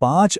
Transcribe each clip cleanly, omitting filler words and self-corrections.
5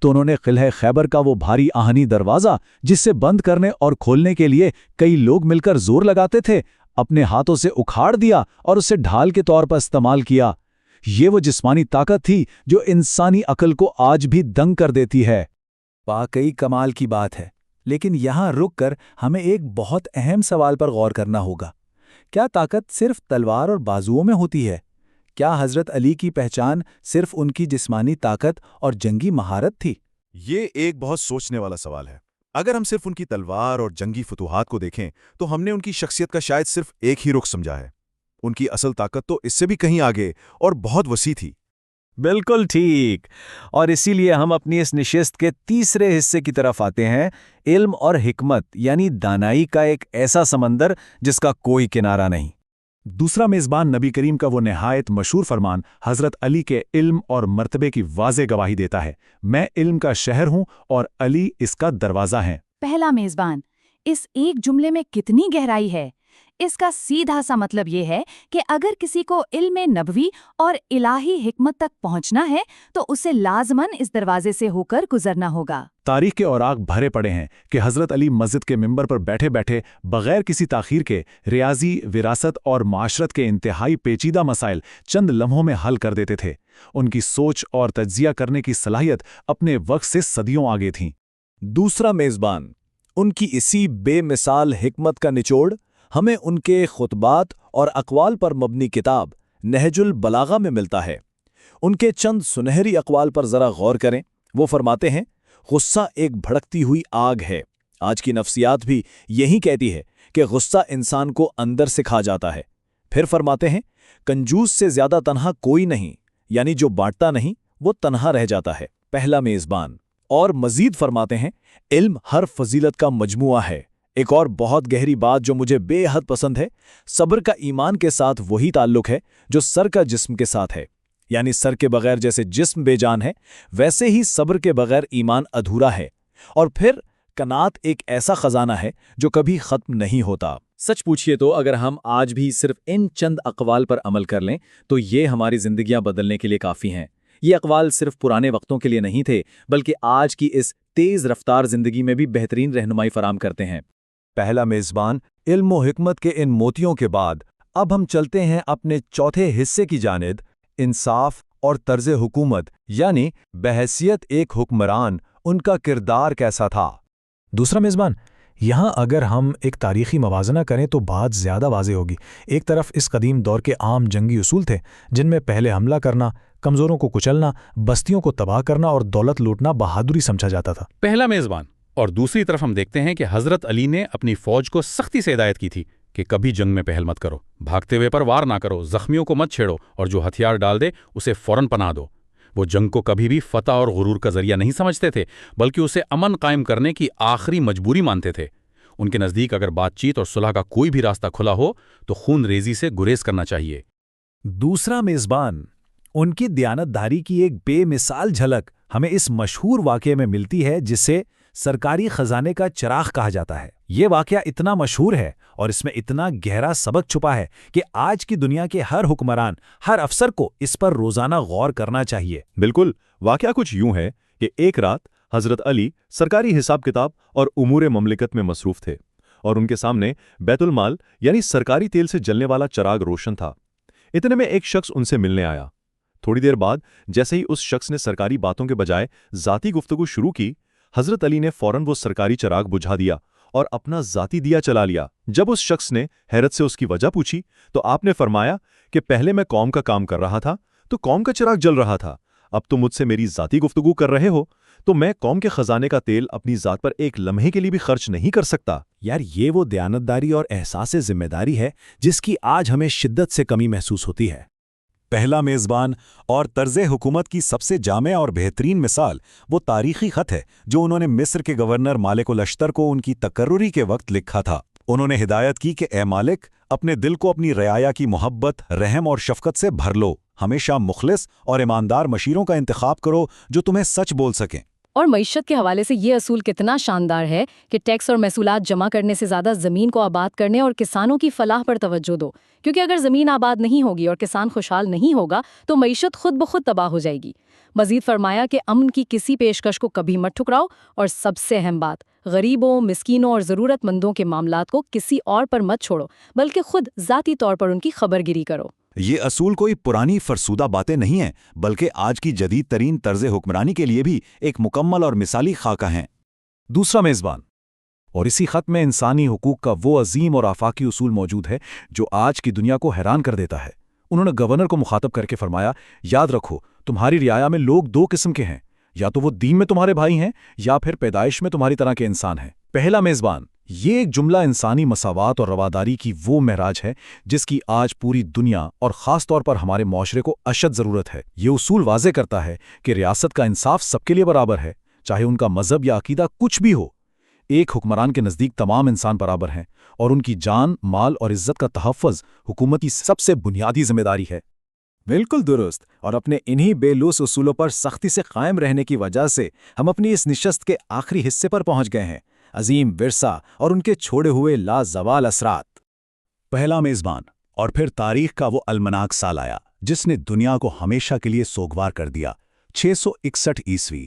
تو انہوں نے قلعہ خیبر کا وہ بھاری آہنی دروازہ جسے بند کرنے اور کھولنے کے لیے کئی لوگ مل کر زور لگاتے تھے، اپنے ہاتھوں سے اکھاڑ دیا اور اسے ڈھال کے طور پر استعمال کیا۔ یہ وہ جسمانی طاقت تھی جو انسانی عقل کو آج بھی دنگ کر دیتی ہے۔ واقعی کمال کی بات ہے، لیکن یہاں رک کر ہمیں ایک بہت اہم سوال پر غور کرنا ہوگا۔ کیا طاقت صرف تلوار اور بازوؤں میں ہوتی ہے؟ کیا حضرت علی کی پہچان صرف ان کی جسمانی طاقت اور جنگی مہارت تھی؟ یہ ایک بہت سوچنے والا سوال ہے۔ اگر ہم صرف ان کی تلوار اور جنگی فتوحات کو دیکھیں تو ہم نے ان کی شخصیت کا شاید صرف ایک ہی رخ سمجھا ہے۔ ان کی اصل طاقت تو اس سے بھی کہیں آگے اور بہت وسیع تھی۔ بالکل ٹھیک، اور اسی لیے ہم اپنی اس نشست کے تیسرے حصے کی طرف آتے ہیں، علم اور حکمت یعنی دانائی کا ایک ایسا سمندر جس کا کوئی کنارہ نہیں۔ دوسرا میزبان نبی کریم کا وہ نہایت مشہور فرمان حضرت علی کے علم اور مرتبے کی واضح گواہی دیتا ہے، میں علم کا شہر ہوں اور علی اس کا دروازہ ہیں۔ پہلا میزبان، اس ایک جملے میں کتنی گہرائی ہے! اس کا سیدھا سا مطلب یہ ہے کہ اگر کسی کو علم نبوی اور الہی حکمت تک پہنچنا ہے تو اسے لازماً اس دروازے سے ہو کر گزرنا ہوگا۔ تاریخ کے اوراق بھرے پڑے ہیں کہ حضرت علی مسجد کے ممبر پر بیٹھے بیٹھے بغیر کسی تاخیر کے ریاضی، وراثت اور معاشرت کے انتہائی پیچیدہ مسائل چند لمحوں میں حل کر دیتے تھے۔ ان کی سوچ اور تجزیہ کرنے کی صلاحیت اپنے وقت سے صدیوں آگے تھیں۔ دوسرا میزبان، ان کی اسی بے مثال حکمت کا نچوڑ ہمیں ان کے خطبات اور اقوال پر مبنی کتاب نہج البلاغہ میں ملتا ہے۔ ان کے چند سنہری اقوال پر ذرا غور کریں۔ وہ فرماتے ہیں، غصہ ایک بھڑکتی ہوئی آگ ہے۔ آج کی نفسیات بھی یہی کہتی ہے کہ غصہ انسان کو اندر سے کھا جاتا ہے۔ پھر فرماتے ہیں، کنجوس سے زیادہ تنہا کوئی نہیں، یعنی جو بانٹتا نہیں وہ تنہا رہ جاتا ہے۔ پہلا میزبان اور مزید فرماتے ہیں، علم ہر فضیلت کا مجموعہ ہے۔ ایک اور بہت گہری بات جو مجھے بے حد پسند ہے، صبر کا ایمان کے ساتھ وہی تعلق ہے جو سر کا جسم کے ساتھ ہے، یعنی سر کے بغیر جیسے جسم بے جان ہے ویسے ہی صبر کے بغیر ایمان ادھورا ہے۔ اور پھر قناعت ایک ایسا خزانہ ہے جو کبھی ختم نہیں ہوتا۔ سچ پوچھئے تو اگر ہم آج بھی صرف ان چند اقوال پر عمل کر لیں تو یہ ہماری زندگیاں بدلنے کے لیے کافی ہیں۔ یہ اقوال صرف پرانے وقتوں کے لیے نہیں تھے بلکہ آج کی اس تیز رفتار زندگی میں بھی بہترین رہنمائی فراہم کرتے ہیں۔ پہلا میزبان علم و حکمت کے ان موتیوں کے بعد اب ہم چلتے ہیں اپنے چوتھے حصے کی جانب، انصاف اور طرز حکومت، یعنی بحیثیت ایک حکمران ان کا کردار کیسا تھا۔ دوسرا میزبان، یہاں اگر ہم ایک تاریخی موازنہ کریں تو بات زیادہ واضح ہوگی۔ ایک طرف اس قدیم دور کے عام جنگی اصول تھے جن میں پہلے حملہ کرنا، کمزوروں کو کچلنا، بستیوں کو تباہ کرنا اور دولت لوٹنا بہادری سمجھا جاتا تھا۔ پہلا میزبان، اور دوسری طرف ہم دیکھتے ہیں کہ حضرت علی نے اپنی فوج کو سختی سے ہدایت کی تھی کہ کبھی جنگ میں پہل مت کرو، بھاگتے ہوئے پر وار نہ کرو، زخمیوں کو مت چھیڑو، اور جو ہتھیار ڈال دے اسے فوراً پناہ دو۔ وہ جنگ کو کبھی بھی فتح اور غرور کا ذریعہ نہیں سمجھتے تھے بلکہ اسے امن قائم کرنے کی آخری مجبوری مانتے تھے۔ ان کے نزدیک اگر بات چیت اور صلح کا کوئی بھی راستہ کھلا ہو تو خون ریزی سے گریز کرنا چاہیے۔ دوسرا میزبان، ان کی دیانتداری کی ایک بے مثال جھلک ہمیں اس مشہور واقعے میں ملتی ہے جسے سرکاری خزانے کا چراغ کہا جاتا ہے۔ یہ واقعہ اتنا مشہور ہے اور اس میں اتنا گہرا سبق چھپا ہے کہ آج کی دنیا کے ہر حکمران، ہر افسر کو اس پر روزانہ غور کرنا چاہیے۔ بالکل، واقعہ کچھ یوں ہے کہ ایک رات حضرت علی سرکاری حساب کتاب اور امور مملکت میں مصروف تھے اور ان کے سامنے بیت المال یعنی سرکاری تیل سے جلنے والا چراغ روشن تھا۔ اتنے میں ایک شخص ان سے ملنے آیا۔ تھوڑی دیر بعد جیسے ہی اس شخص نے سرکاری باتوں کے بجائے ذاتی گفتگو شروع کی، حضرت علی نے فوراً وہ سرکاری چراغ بجھا دیا اور اپنا ذاتی دیا چلا لیا۔ جب اس شخص نے حیرت سے اس کی وجہ پوچھی تو آپ نے فرمایا کہ پہلے میں قوم کا کام کر رہا تھا تو قوم کا چراغ جل رہا تھا، اب تم مجھ سے میری ذاتی گفتگو کر رہے ہو تو میں قوم کے خزانے کا تیل اپنی ذات پر ایک لمحے کے لیے بھی خرچ نہیں کر سکتا۔ یار، یہ وہ دیانتداری اور احساس ذمہ داری ہے جس کی آج ہمیں شدت سے کمی محسوس ہوتی ہے۔ پہلا میزبان اور طرز حکومت کی سب سے جامع اور بہترین مثال وہ تاریخی خط ہے جو انہوں نے مصر کے گورنر مالک الاشتر کو ان کی تقرری کے وقت لکھا تھا۔ انہوں نے ہدایت کی کہ اے مالک، اپنے دل کو اپنی رعایا کی محبت، رحم اور شفقت سے بھر لو، ہمیشہ مخلص اور ایماندار مشیروں کا انتخاب کرو جو تمہیں سچ بول سکیں۔ اور معیشت کے حوالے سے یہ اصول کتنا شاندار ہے کہ ٹیکس اور محصولات جمع کرنے سے زیادہ زمین کو آباد کرنے اور کسانوں کی فلاح پر توجہ دو، کیونکہ اگر زمین آباد نہیں ہوگی اور کسان خوشحال نہیں ہوگا تو معیشت خود بخود تباہ ہو جائے گی۔ مزید فرمایا کہ امن کی کسی پیشکش کو کبھی مت ٹھکراؤ، اور سب سے اہم بات، غریبوں، مسکینوں اور ضرورت مندوں کے معاملات کو کسی اور پر مت چھوڑو، بلکہ خود ذاتی طور پر ان کی خبرگیری کرو۔ یہ اصول کوئی پرانی فرسودہ باتیں نہیں ہیں، بلکہ آج کی جدید ترین طرز حکمرانی کے لیے بھی ایک مکمل اور مثالی خاکہ ہیں۔ دوسرا میزبان، اور اسی خط میں انسانی حقوق کا وہ عظیم اور آفاقی اصول موجود ہے جو آج کی دنیا کو حیران کر دیتا ہے۔ انہوں نے گورنر کو مخاطب کر کے فرمایا، یاد رکھو تمہاری رعایا میں لوگ دو قسم کے ہیں، یا تو وہ دین میں تمہارے بھائی ہیں یا پھر پیدائش میں تمہاری طرح کے انسان ہیں۔ پہلا میزبان، یہ ایک جملہ انسانی مساوات اور رواداری کی وہ معراج ہے جس کی آج پوری دنیا اور خاص طور پر ہمارے معاشرے کو اشد ضرورت ہے۔ یہ اصول واضح کرتا ہے کہ ریاست کا انصاف سب کے لیے برابر ہے، چاہے ان کا مذہب یا عقیدہ کچھ بھی ہو۔ ایک حکمران کے نزدیک تمام انسان برابر ہیں، اور ان کی جان، مال اور عزت کا تحفظ حکومت کی سب سے بنیادی ذمہ داری ہے۔ بالکل درست، اور اپنے انہی بے لوث اصولوں پر سختی سے قائم رہنے کی وجہ سے ہم اپنی اس نشست کے آخری حصے پر پہنچ گئے ہیں، عظیم ورثہ اور ان کے چھوڑے ہوئے لازوال اثرات۔ پہلا میزبان، اور پھر تاریخ کا وہ المناک سال آیا جس نے دنیا کو ہمیشہ کے لیے سوگوار کر دیا، 661 عیسوی۔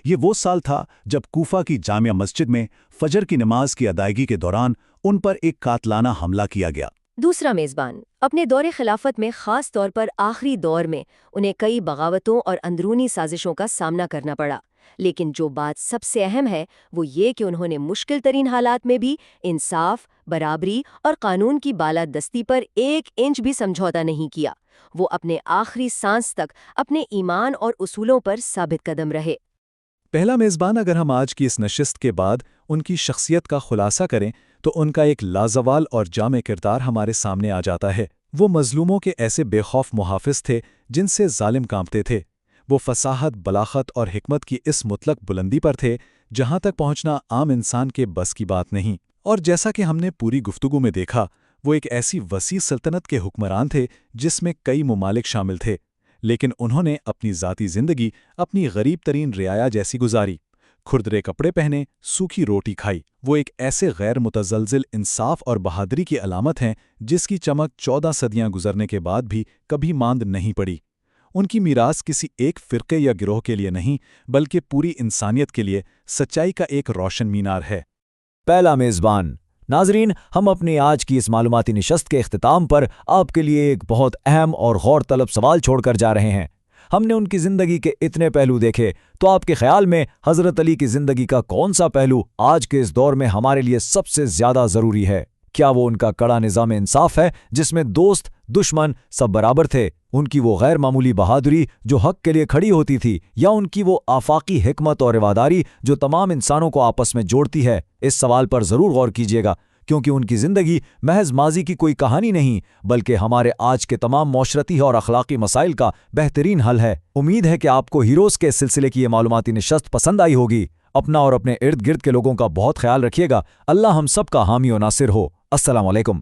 یہ وہ سال تھا جب کوفہ کی جامع مسجد میں فجر کی نماز کی ادائیگی کے دوران ان پر ایک قاتلانہ حملہ کیا گیا۔ دوسرا میزبان، اپنے دور خلافت میں خاص طور پر آخری دور میں انہیں کئی بغاوتوں اور اندرونی سازشوں کا سامنا کرنا پڑا، لیکن جو بات سب سے اہم ہے وہ یہ کہ انہوں نے مشکل ترین حالات میں بھی انصاف، برابری اور قانون کی بالادستی پر 1 انچ بھی سمجھوتا نہیں کیا۔ وہ اپنے آخری سانس تک اپنے ایمان اور اصولوں پر ثابت قدم رہے۔ پہلا میزبان، اگر ہم آج کی اس نشست کے بعد ان کی شخصیت کا خلاصہ کریں تو ان کا ایک لازوال اور جامع کردار ہمارے سامنے آ جاتا ہے۔ وہ مظلوموں کے ایسے بے خوف محافظ تھے جن سے ظالم کانپتے تھے۔ وہ فصاحت، بلاغت اور حکمت کی اس مطلق بلندی پر تھے جہاں تک پہنچنا عام انسان کے بس کی بات نہیں، اور جیسا کہ ہم نے پوری گفتگو میں دیکھا، وہ ایک ایسی وسیع سلطنت کے حکمران تھے جس میں کئی ممالک شامل تھے، لیکن انہوں نے اپنی ذاتی زندگی اپنی غریب ترین رعایا جیسی گزاری، کھردرے کپڑے پہنے، سوکھی روٹی کھائی۔ وہ ایک ایسے غیر متزلزل انصاف اور بہادری کی علامت ہیں جس کی چمک 14 صدیاں گزرنے کے بعد بھی کبھی ماند نہیں پڑی۔ ان کی میراث کسی ایک فرقے یا گروہ کے لیے نہیں بلکہ پوری انسانیت کے لیے سچائی کا ایک روشن مینار ہے۔ پہلا میزبان۔ ناظرین، ہم اپنی آج کی اس معلوماتی نشست کے اختتام پر آپ کے لیے ایک بہت اہم اور غور طلب سوال چھوڑ کر جا رہے ہیں۔ ہم نے ان کی زندگی کے اتنے پہلو دیکھے، تو آپ کے خیال میں حضرت علی کی زندگی کا کون سا پہلو آج کے اس دور میں ہمارے لیے سب سے زیادہ ضروری ہے؟ کیا وہ ان کا کڑا نظام انصاف ہے جس میں دوست دشمن سب برابر تھے، ان کی وہ غیر معمولی بہادری جو حق کے لیے کھڑی ہوتی تھی، یا ان کی وہ آفاقی حکمت اور رواداری جو تمام انسانوں کو آپس میں جوڑتی ہے؟ اس سوال پر ضرور غور کیجیے گا، کیونکہ ان کی زندگی محض ماضی کی کوئی کہانی نہیں بلکہ ہمارے آج کے تمام معاشرتی اور اخلاقی مسائل کا بہترین حل ہے۔ امید ہے کہ آپ کو ہیروز کے سلسلے کی یہ معلوماتی نشست پسند آئی ہوگی۔ اپنا اور اپنے ارد گرد کے لوگوں کا بہت خیال رکھیے گا۔ اللہ ہم سب کا حامی و ناصر ہو۔ السلام علیکم۔